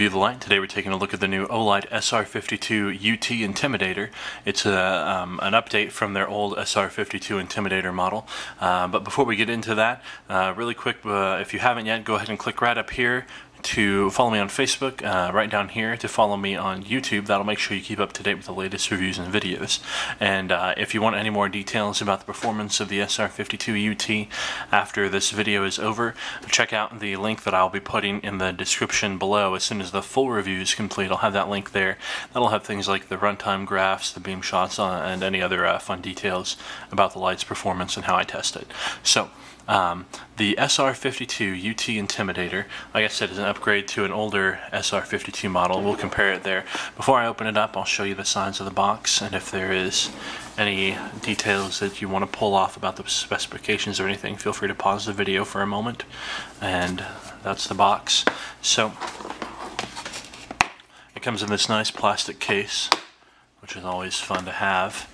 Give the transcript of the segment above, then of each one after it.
ReviewTheLight. Today we're taking a look at the new Olight SR52UT Intimidator. It's an update from their old SR52 Intimidator model. But before we get into that, really quick, if you haven't yet, go ahead and click right up here to follow me on Facebook, right down here to follow me on YouTube. That'll make sure you keep up to date with the latest reviews and videos. And if you want any more details about the performance of the SR52UT after this video is over, check out the link that I'll be putting in the description below. As soon as the full review is complete, I'll have that link there. That'll have things like the runtime graphs, the beam shots, and any other fun details about the light's performance and how I test it. So, the SR52UT Intimidator, like I said, is an upgrade to an older SR52 model. We'll compare it there. Before I open it up, I'll show you the size of the box, and if there is any details that you want to pull off about the specifications or anything, feel free to pause the video for a moment. And that's the box. So, it comes in this nice plastic case, which is always fun to have.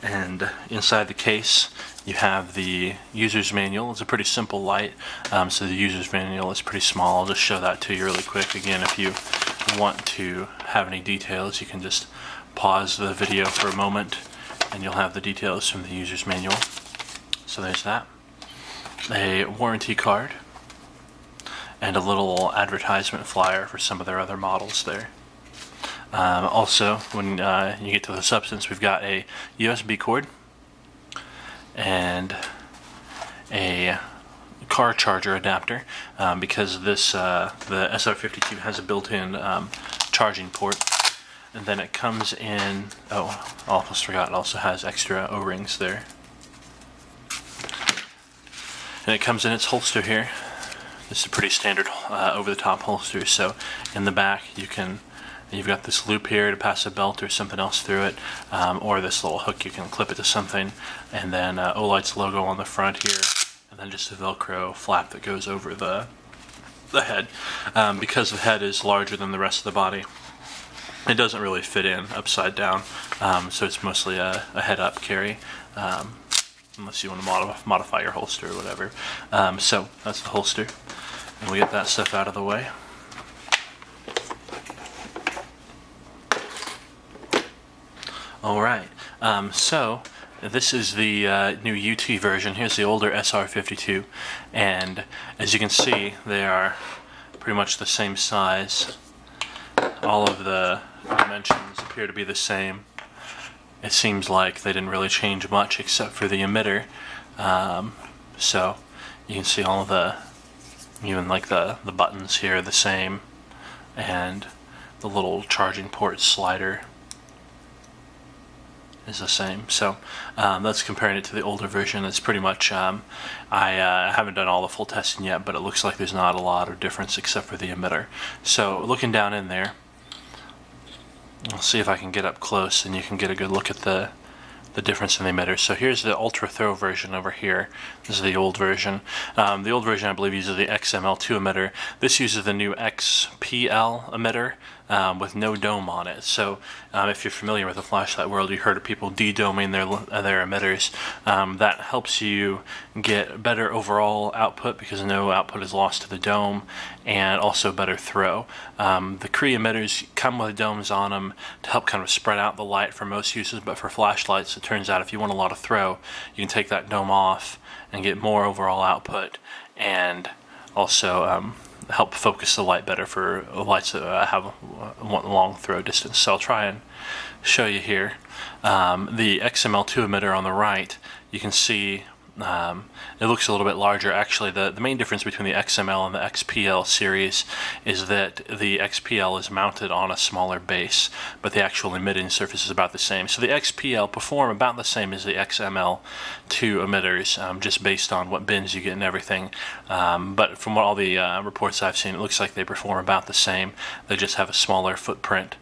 And inside the case, you have the user's manual. It's a pretty simple light, so the user's manual is pretty small. I'll just show that to you really quick. Again, if you want to have any details, you can just pause the video for a moment and you'll have the details from the user's manual. So there's that. A warranty card and a little advertisement flyer for some of their other models there. Also, when you get to the substance, we've got a USB cord and a car charger adapter, because this the SR52 has a built-in charging port. And then it comes in, oh, almost forgot, it also has extra O-rings there. And it comes in its holster here. This is a pretty standard over-the-top holster, so in the back you've got this loop here to pass a belt or something else through it, or this little hook you can clip it to something, and then Olight's logo on the front here, and then just a Velcro flap that goes over the head. Because the head is larger than the rest of the body, it doesn't really fit in upside down, so it's mostly a head-up carry, unless you want to modify your holster or whatever. So that's the holster, and we get that stuff out of the way. Alright, so this is the new UT version. Here's the older SR52, and as you can see, they are pretty much the same size. All of the dimensions appear to be the same. It seems like they didn't really change much except for the emitter. So you can see all of even like the buttons here are the same, and the little charging port slider is the same. So that's comparing it to the older version. It's pretty much, I haven't done all the full testing yet, but it looks like there's not a lot of difference except for the emitter. So looking down in there, I'll see if I can get up close and you can get a good look at the difference in the emitter. So here's the ultra throw version over here. This is the old version. The old version, I believe, uses the XML2 emitter. This uses the new XPL emitter with no dome on it. So if you're familiar with the flashlight world, you heard of people de-doming their emitters. That helps you get better overall output because no output is lost to the dome, and also better throw. The Cree emitters come with domes on them to help kind of spread out the light for most uses, but for flashlights, it turns out if you want a lot of throw, you can take that dome off and get more overall output, and also help focus the light better for lights that want long throw distance. So I'll try and show you here. The XML2 emitter on the right, you can see it looks a little bit larger. Actually, the main difference between the XML and the XPL series is that the XPL is mounted on a smaller base, but the actual emitting surface is about the same. So the XPL perform about the same as the XML2 emitters, just based on what bins you get and everything. But from all the reports I've seen, it looks like they perform about the same. They just have a smaller footprint.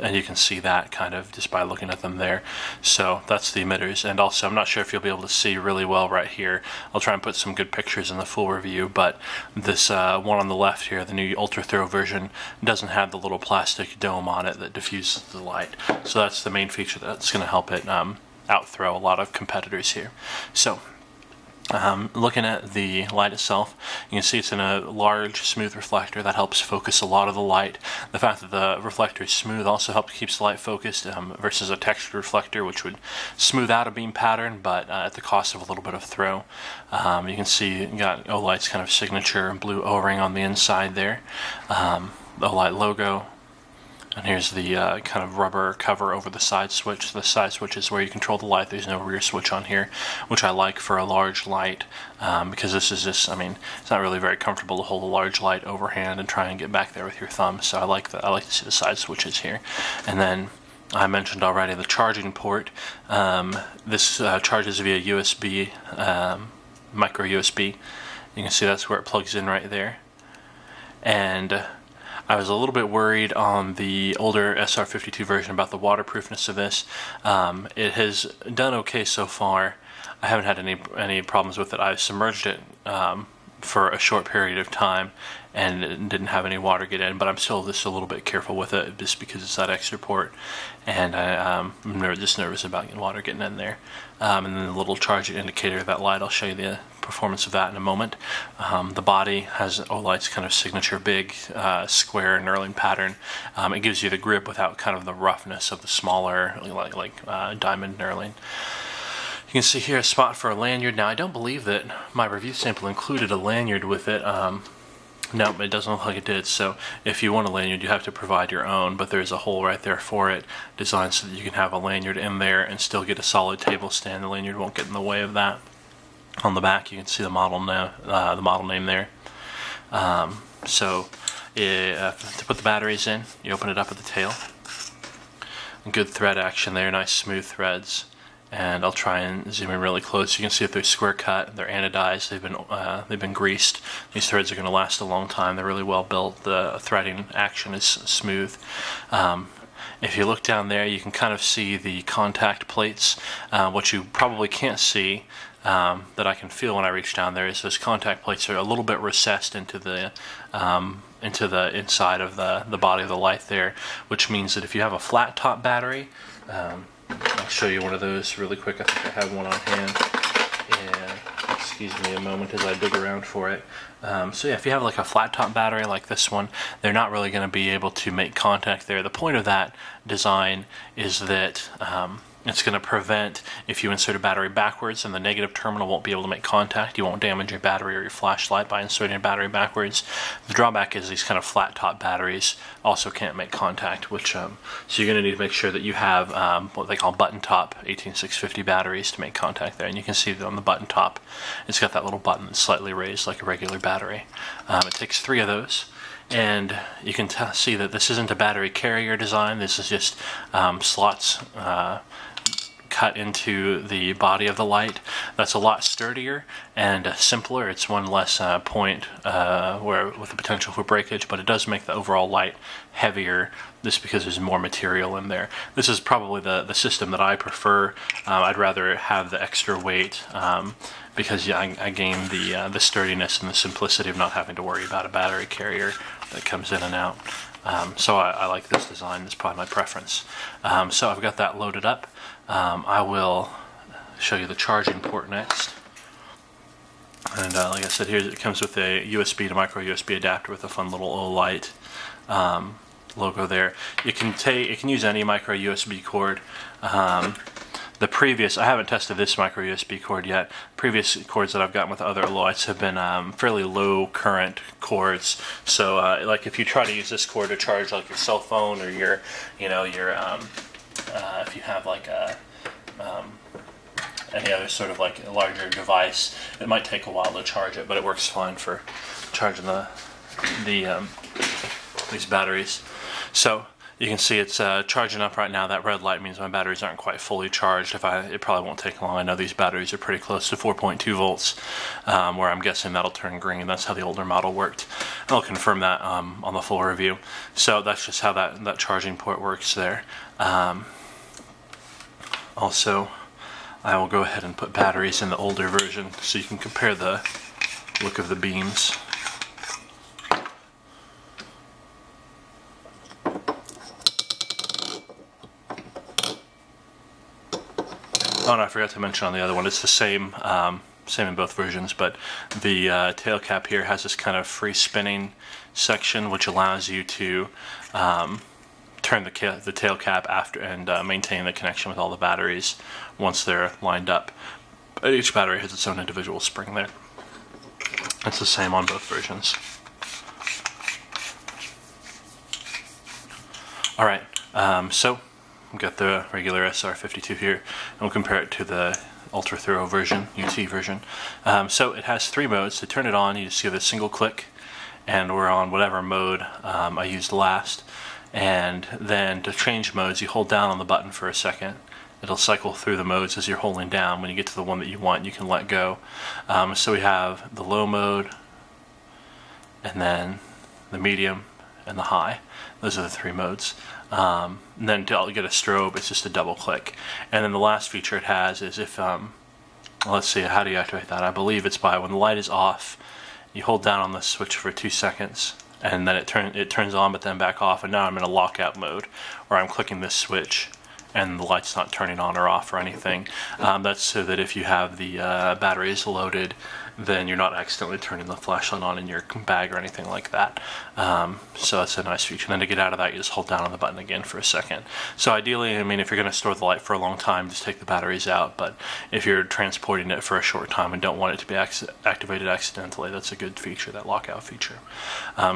And you can see that kind of just by looking at them there. So that's the emitters. And also, I'm not sure if you'll be able to see really well right here. I'll try and put some good pictures in the full review, but this one on the left here, the new ultra throw version, doesn't have the little plastic dome on it that diffuses the light. So that's the main feature that's going to help it out throw a lot of competitors here. So Looking at the light itself, you can see it's in a large, smooth reflector that helps focus a lot of the light. The fact that the reflector is smooth also helps keep the light focused versus a textured reflector, which would smooth out a beam pattern, but at the cost of a little bit of throw. You can see you got Olight's kind of signature blue O-ring on the inside there, the Olight logo. And here's the kind of rubber cover over the side switch. The side switch is where you control the light. There's no rear switch on here, which I like for a large light, because this is just, I mean, it's not really very comfortable to hold a large light overhand and try and get back there with your thumb. So I like to see the side switches here. And then I mentioned already the charging port. This charges via USB, micro USB. You can see that's where it plugs in right there. And I was a little bit worried on the older SR52 version about the waterproofness of this. It has done okay so far. I haven't had any problems with it. I submerged it for a short period of time and it didn't have any water get in, but I'm still just a little bit careful with it just because it's that extra port, and I'm just nervous about water getting in there. And then the little charging indicator, that light, I'll show you the performance of that in a moment. The body has Olight's kind of signature big square knurling pattern. It gives you the grip without kind of the roughness of the smaller like diamond knurling. You can see here a spot for a lanyard. Now I don't believe that my review sample included a lanyard with it. No, it doesn't look like it did, so if you want a lanyard you have to provide your own, but there's a hole right there for it, designed so that you can have a lanyard in there and still get a solid table stand. The lanyard won't get in the way of that. On the back you can see the model name there. To put the batteries in, you open it up at the tail. Good thread action there, nice smooth threads. And I'll try and zoom in really close. You can see if they're square cut, they're anodized, they've been greased. These threads are going to last a long time. They're really well built. The threading action is smooth. If you look down there, you can kind of see the contact plates. What you probably can't see, that I can feel when I reach down there, is those contact plates are a little bit recessed into the inside of the body of the light there, which means that if you have a flat top battery, I'll show you one of those really quick. I think I have one on hand. And excuse me a moment as I dig around for it. So yeah, if you have like a flat top battery like this one, they're not really going to be able to make contact there. The point of that design is that it's going to prevent, if you insert a battery backwards, and the negative terminal won't be able to make contact. You won't damage your battery or your flashlight by inserting a battery backwards. The drawback is these kind of flat top batteries also can't make contact, which so you're going to need to make sure that you have what they call button top 18650 batteries to make contact there. And you can see that on the button top, it's got that little button that's slightly raised like a regular battery. It takes 3 of those. And you can see that this isn't a battery carrier design. This is just slots cut into the body of the light. That's a lot sturdier and simpler. It's one less point with the potential for breakage, but it does make the overall light heavier just because there's more material in there. This is probably the system that I prefer. I'd rather have the extra weight because I gain the sturdiness and the simplicity of not having to worry about a battery carrier that comes in and out. So I like this design. It's probably my preference. So I've got that loaded up. I will show you the charging port next. And like I said, here it comes with a USB to micro USB adapter with a fun little Olight logo there. You can use any micro USB cord. The previous, I haven't tested this micro USB cord yet. Previous cords that I've gotten with other Olights have been fairly low current cords. So like if you try to use this cord to charge like your cell phone or your, if you have like any other sort of like a larger device, it might take a while to charge it, but it works fine for charging these batteries. So you can see it's charging up right now. That red light means my batteries aren't quite fully charged. It probably won't take long. I know these batteries are pretty close to 4.2 volts, where I'm guessing that'll turn green. That's how the older model worked. And I'll confirm that on the full review. So that's just how that charging port works there. Also, I will go ahead and put batteries in the older version so you can compare the look of the beams. Oh, and I forgot to mention on the other one, it's the same same in both versions, but the tail cap here has this kind of free spinning section which allows you to turn the tail cap after and maintain the connection with all the batteries once they're lined up. But each battery has its own individual spring there. It's the same on both versions. Alright, so we've got the regular SR52 here, and we'll compare it to the Ultra Thorough version, UT version. So it has 3 modes. To turn it on, you just give it a single click, and we're on whatever mode I used last. And then to change modes, you hold down on the button for a second. It'll cycle through the modes as you're holding down. When you get to the one that you want, you can let go. So we have the low mode, and then the medium, and the high. Those are the 3 modes. And then to get a strobe, it's just a double click. And then the last feature it has is if, let's see, how do you activate that? I believe it's by when the light is off, you hold down on the switch for 2 seconds, and then it turns on but then back off, and now I'm in a lockout mode where I'm clicking this switch and the light's not turning on or off or anything. That's so that if you have the batteries loaded, then you're not accidentally turning the flashlight on in your bag or anything like that. So that's a nice feature. And then to get out of that, you just hold down on the button again for a second. So ideally, I mean, if you're going to store the light for a long time, just take the batteries out. But if you're transporting it for a short time and don't want it to be activated accidentally, that's a good feature, that lockout feature.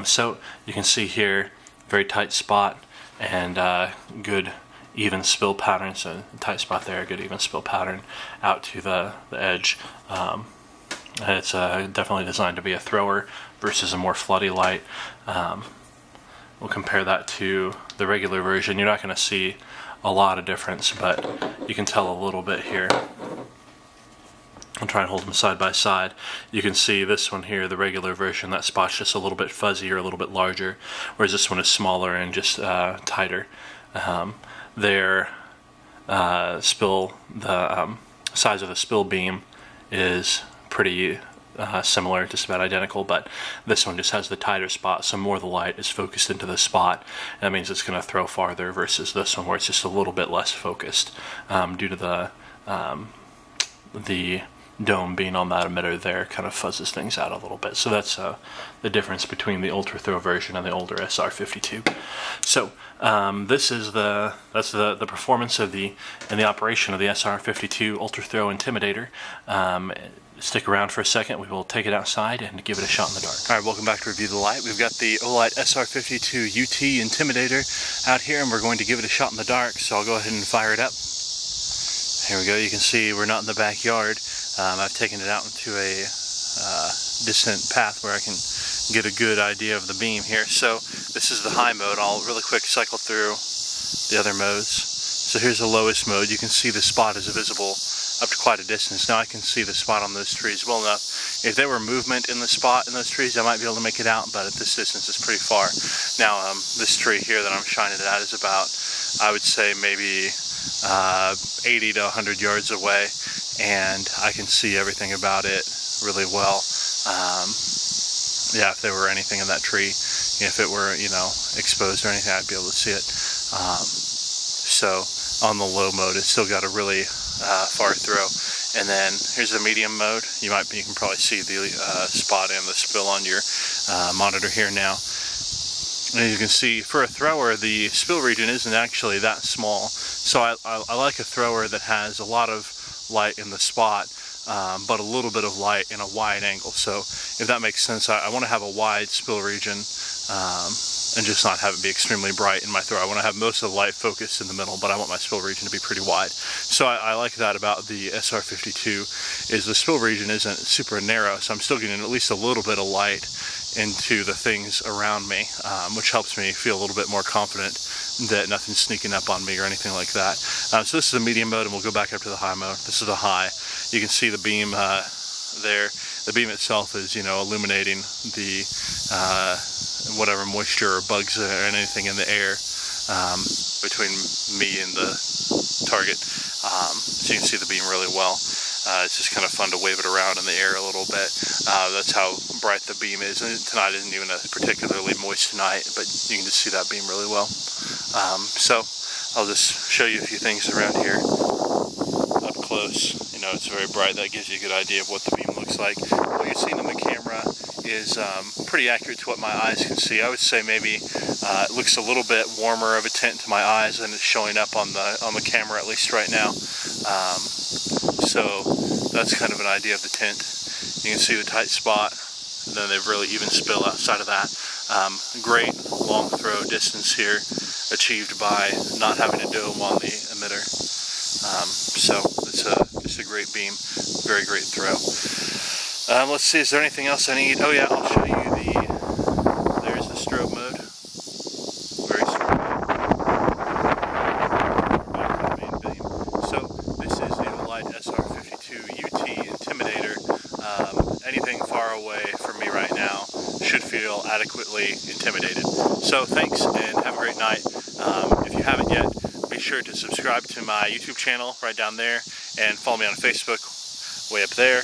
So you can see here, very tight spot and good even spill pattern. So tight spot there, good even spill pattern out to the edge. It's definitely designed to be a thrower versus a more floody light. We'll compare that to the regular version. You're not going to see a lot of difference, but you can tell a little bit here. I'll try and hold them side by side. You can see this one here, the regular version, that spot's just a little bit fuzzier, a little bit larger, whereas this one is smaller and just tighter. The size of the spill beam is pretty similar, just about identical, but this one just has the tighter spot, so more of the light is focused into the spot. That means it's going to throw farther versus this one where it's just a little bit less focused due to the dome being on that emitter there kind of fuzzes things out a little bit. So that's the difference between the Ultra Thorough version and the older SR52. So this is that's the performance of and the operation of the SR52 Ultra Thorough Intimidator. Stick around for a second. We will take it outside and give it a shot in the dark. Alright, welcome back to Review the Light. We've got the Olight SR52UT Intimidator out here, and we're going to give it a shot in the dark, so I'll go ahead and fire it up. Here we go. You can see we're not in the backyard. I've taken it out into a distant path where I can get a good idea of the beam here. So this is the high mode. I'll really quick cycle through the other modes. So here's the lowest mode. You can see the spot is visible up to quite a distance. Now I can see the spot on those trees well enough. If there were movement in the spot in those trees, I might be able to make it out, but at this distance it's pretty far. Now this tree here that I'm shining it at is about, I would say, maybe 80 to 100 yards away, and I can see everything about it really well. Yeah, if there were anything in that tree, if it were, you know, exposed or anything, I'd be able to see it. So on the low mode, it's still got a really far throw. And then here's the medium mode. You can probably see the spot and the spill on your monitor here now. And as you can see, for a thrower, the spill region isn't actually that small. So I like a thrower that has a lot of light in the spot, but a little bit of light in a wide angle. So if that makes sense, I want to have a wide spill region and just not have it be extremely bright in my throw. I want to have most of the light focused in the middle, but I want my spill region to be pretty wide. So I like that about the SR52, is the spill region isn't super narrow, so I'm still getting at least a little bit of light into the things around me, which helps me feel a little bit more confident that nothing's sneaking up on me or anything like that. So this is the medium mode, and we'll go back up to the high mode. This is the high. You can see the beam there. The beam itself is, you know, illuminating the whatever moisture or bugs or anything in the air between me and the target. So you can see the beam really well. It's just kind of fun to wave it around in the air a little bit. That's how bright the beam is. And tonight isn't even a particularly moist night, but you can just see that beam really well. So I'll just show you a few things around here up close. close, you know, it's very bright. That gives you a good idea of what the beam looks like. What you're seeing on the camera is pretty accurate to what my eyes can see. I would say maybe it looks a little bit warmer of a tint to my eyes than it's showing up on the camera, at least right now. So that's kind of an idea of the tint. You can see the tight spot, and then they've really even spill outside of that. Great long throw distance here, achieved by not having to do them on the emitter. So it's just a great beam, very great throw. Let's see, is there anything else I need? Oh yeah, I'll show you there's the strobe mode. Very strong. Back to the main beam. So this is the Olight SR52UT Intimidator. Anything far away from me right now should feel adequately intimidated. So thanks and have a great night. If you haven't yet, be sure to subscribe to my YouTube channel right down there and follow me on Facebook way up there.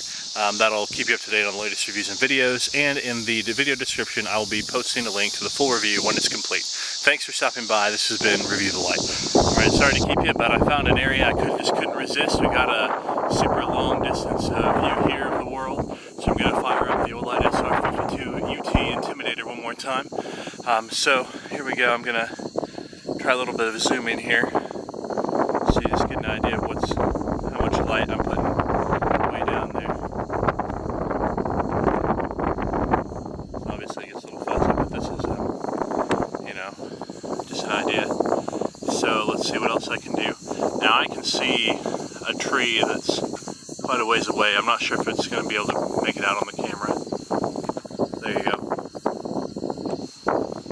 That'll keep you up to date on the latest reviews and videos, and in the video description I will be posting a link to the full review when it's complete. Thanks for stopping by. This has been Review the Light. Alright, sorry to keep you, but I found an area I just couldn't resist. We got a super long distance view here of the world, so I'm going to fire up the Olight SR52UT Intimidator one more time. So here we go. I'm going to try a little bit of a zoom in here, so you just get an idea of how much light I'm putting way down there. So obviously it gets a little fuzzy, but this is, you know, just an idea. So let's see what else I can do. Now I can see a tree that's quite a ways away. I'm not sure if it's going to be able to make it out on the camera. There you go.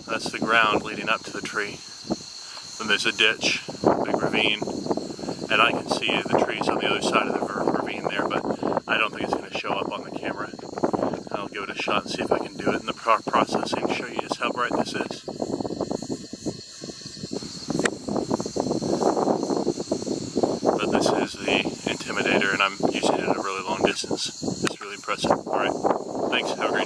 That's the ground leading up to the tree. Then there's a ditch, big ravine, and I can see the trees on the other side of the ravine there, but I don't think it's going to show up on the camera. I'll give it a shot and see if I can do it in the processing, show you just how bright this is. But this is the Intimidator, and I'm using it at a really long distance. It's really impressive. Alright, thanks, have a great night.